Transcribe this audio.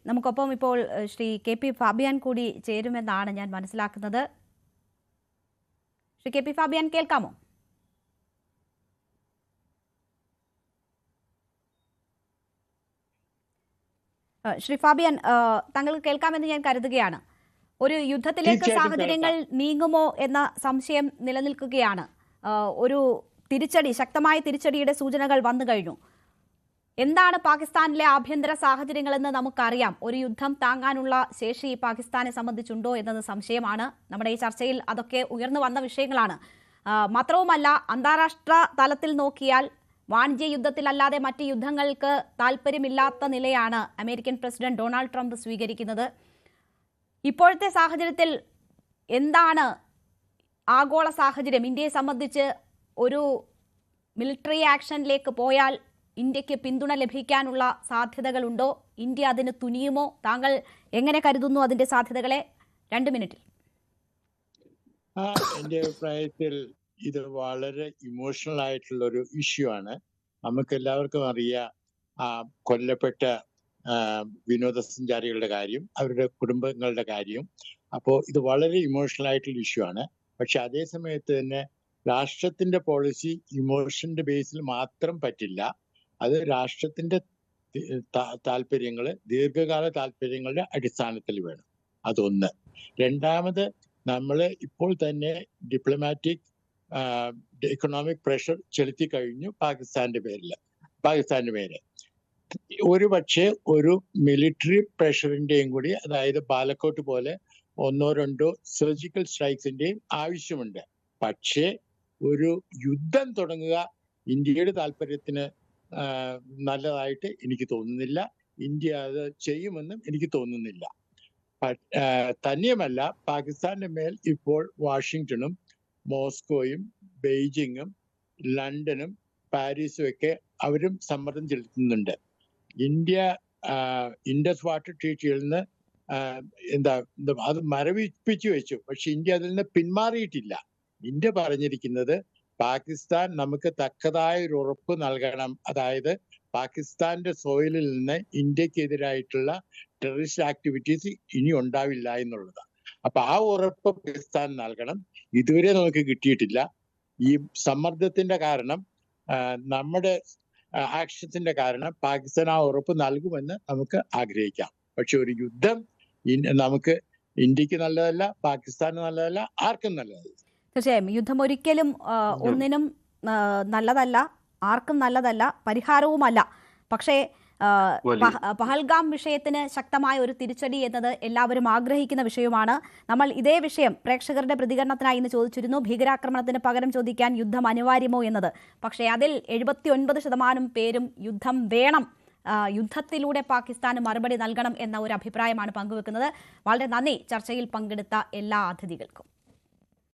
നമുക്കൊപ്പം ഇപ്പോൾ Shri K P Fabian കൂടി ചേരുമെന്നാണ് ഞാൻ മനസ്സിലാക്കുന്നത്. ശ്രീ കെ പി ഫാബിയാൻ, കേൾക്കാമോ? ശ്രീ ഫാബിയാൻ, താങ്കൾക്ക് കേൾക്കാമെന്ന് ഞാൻ കരുതുകയാണ്. ഒരു യുദ്ധത്തിലേക്ക് സാഹചര്യങ്ങൾ നീങ്ങുമോ എന്ന സംശയം നിലനിൽക്കുകയാണ്. ഒരു തിരിച്ചടി, ശക്തമായ തിരിച്ചടിയുടെ സൂചനകൾ വന്നു കഴിഞ്ഞു. എന്താണ് പാകിസ്ഥാനിലെ ആഭ്യന്തര സാഹചര്യങ്ങളെന്ന് നമുക്കറിയാം. ഒരു യുദ്ധം താങ്ങാനുള്ള ശേഷി പാകിസ്ഥാനെ സംബന്ധിച്ചുണ്ടോ എന്നത് സംശയമാണ്. നമ്മുടെ ഈ ചർച്ചയിൽ അതൊക്കെ ഉയർന്നു വന്ന വിഷയങ്ങളാണ്. മാത്രവുമല്ല, അന്താരാഷ്ട്ര തലത്തിൽ നോക്കിയാൽ വാണിജ്യ യുദ്ധത്തിലല്ലാതെ മറ്റ് യുദ്ധങ്ങൾക്ക് താല്പര്യമില്ലാത്ത നിലയാണ് അമേരിക്കൻ പ്രസിഡന്റ് ഡൊണാൾഡ് ട്രംപ് സ്വീകരിക്കുന്നത്. ഇപ്പോഴത്തെ സാഹചര്യത്തിൽ എന്താണ് ആഗോള സാഹചര്യം? ഇന്ത്യയെ സംബന്ധിച്ച് ഒരു മിലിറ്ററി ആക്ഷനിലേക്ക് പോയാൽ ഇന്ത്യക്ക് പിന്തുണ ലഭിക്കാനുള്ള സാധ്യതകളുണ്ടോ? ഇന്ത്യ അതിന് തുനിയുമോ? താങ്കൾ എങ്ങനെ കരുതുന്നു അതിന്റെ സാധ്യതകളെ? 2 മിനിറ്റിൽ. എൻ്റെ അഭിപ്രായത്തിൽ ഇത് വളരെ ഇമോഷണൽ ആയിട്ടുള്ള ഒരു ഇഷ്യൂ ആണ്. നമുക്ക് എല്ലാവർക്കും അറിയാം കൊല്ലപ്പെട്ട വിനോദസഞ്ചാരികളുടെ കാര്യം, അവരുടെ കുടുംബങ്ങളുടെ കാര്യം. അപ്പോൾ ഇത് വളരെ ഇമോഷണൽ ആയിട്ടുള്ള ഇഷ്യൂ ആണ്. പക്ഷെ അതേ സമയത്ത് തന്നെ രാഷ്ട്രത്തിന്റെ പോളിസി ഇമോഷന്റെ ബേസിൽ മാത്രം പറ്റില്ല. അത് രാഷ്ട്രത്തിന്റെ താല്പര്യങ്ങള്, ദീർഘകാല താല്പര്യങ്ങളുടെ അടിസ്ഥാനത്തിൽ വേണം. അതൊന്ന്. രണ്ടാമത്, നമ്മൾ ഇപ്പോൾ തന്നെ ഡിപ്ലോമാറ്റിക് എക്കണോമിക് പ്രഷർ ചെലുത്തി കഴിഞ്ഞു പാകിസ്ഥാന്റെ പേര്. ഒരു പക്ഷേ ഒരു മിലിറ്ററി പ്രഷറിന്റെയും കൂടി, അതായത് ബാലക്കോട്ട് പോലെ 1-2 സർജിക്കൽ സ്ട്രൈക്സിന്റെയും ആവശ്യമുണ്ട്. പക്ഷേ ഒരു യുദ്ധം തുടങ്ങുക ഇന്ത്യയുടെ താല്പര്യത്തിന് നല്ലതായിട്ട് എനിക്ക് തോന്നുന്നില്ല. ഇന്ത്യ അത് ചെയ്യുമെന്നും എനിക്ക് തോന്നുന്നില്ല. തന്നെയുമല്ല, പാകിസ്ഥാന്റെ മേൽ ഇപ്പോൾ വാഷിങ്ടണും മോസ്കോയും ബെയ്ജിങ്ങും ലണ്ടനും പാരീസും ഒക്കെ അവരും സമ്മർദ്ദം ചെലുത്തുന്നുണ്ട്. ഇന്ത്യ ഇൻഡസ് വാട്ടർ ട്രീറ്റിയിൽ നിന്ന് അത് മരവിപ്പിച്ചു വെച്ചു. പക്ഷെ ഇന്ത്യ അതിൽ നിന്ന് പിന്മാറിയിട്ടില്ല. ഇന്ത്യ പറഞ്ഞിരിക്കുന്നത് പാകിസ്ഥാൻ നമുക്ക് തക്കതായ ഒരു ഉറപ്പ് നൽകണം. അതായത് പാകിസ്ഥാന്റെ സോയിലിൽ നിന്ന് ഇന്ത്യക്കെതിരായിട്ടുള്ള ടെററിസ്റ്റ് ആക്ടിവിറ്റീസ് ഇനി ഉണ്ടാവില്ല എന്നുള്ളതാണ്. അപ്പൊ ആ ഉറപ്പ് പാകിസ്ഥാൻ നൽകണം. ഇതുവരെ നമുക്ക് കിട്ടിയിട്ടില്ല. ഈ സമ്മർദ്ദത്തിന്റെ കാരണം, നമ്മുടെ ആക്ഷൻസിന്റെ കാരണം പാകിസ്ഥാൻ ആ ഉറപ്പ് നൽകുമെന്ന് നമുക്ക് ആഗ്രഹിക്കാം. പക്ഷെ ഒരു യുദ്ധം നമുക്ക് ഇന്ത്യക്ക് നല്ലതല്ല, പാകിസ്ഥാന് നല്ലതല്ല, ആർക്കും നല്ലതല്ല. തീർച്ചയായും യുദ്ധം ഒരിക്കലും ഒന്നിനും നല്ലതല്ല, ആർക്കും നല്ലതല്ല, പരിഹാരവുമല്ല. പക്ഷേ പഹൽഗാം വിഷയത്തിന് ശക്തമായ ഒരു തിരിച്ചടി എന്നത് എല്ലാവരും ആഗ്രഹിക്കുന്ന വിഷയമാണ്. നമ്മൾ ഇതേ വിഷയം പ്രേക്ഷകരുടെ പ്രതികരണത്തിനായി ഇന്ന് ചോദിച്ചിരുന്നു. ഭീകരാക്രമണത്തിന് പകരം ചോദിക്കാൻ യുദ്ധം അനിവാര്യമോ എന്നത്. പക്ഷേ അതിൽ 79% പേരും യുദ്ധം വേണം, യുദ്ധത്തിലൂടെ പാകിസ്ഥാന് മറുപടി നൽകണം എന്ന ഒരു അഭിപ്രായമാണ് പങ്കുവെക്കുന്നത്. വളരെ നന്ദി ചർച്ചയിൽ പങ്കെടുത്ത എല്ലാ അതിഥികൾക്കും.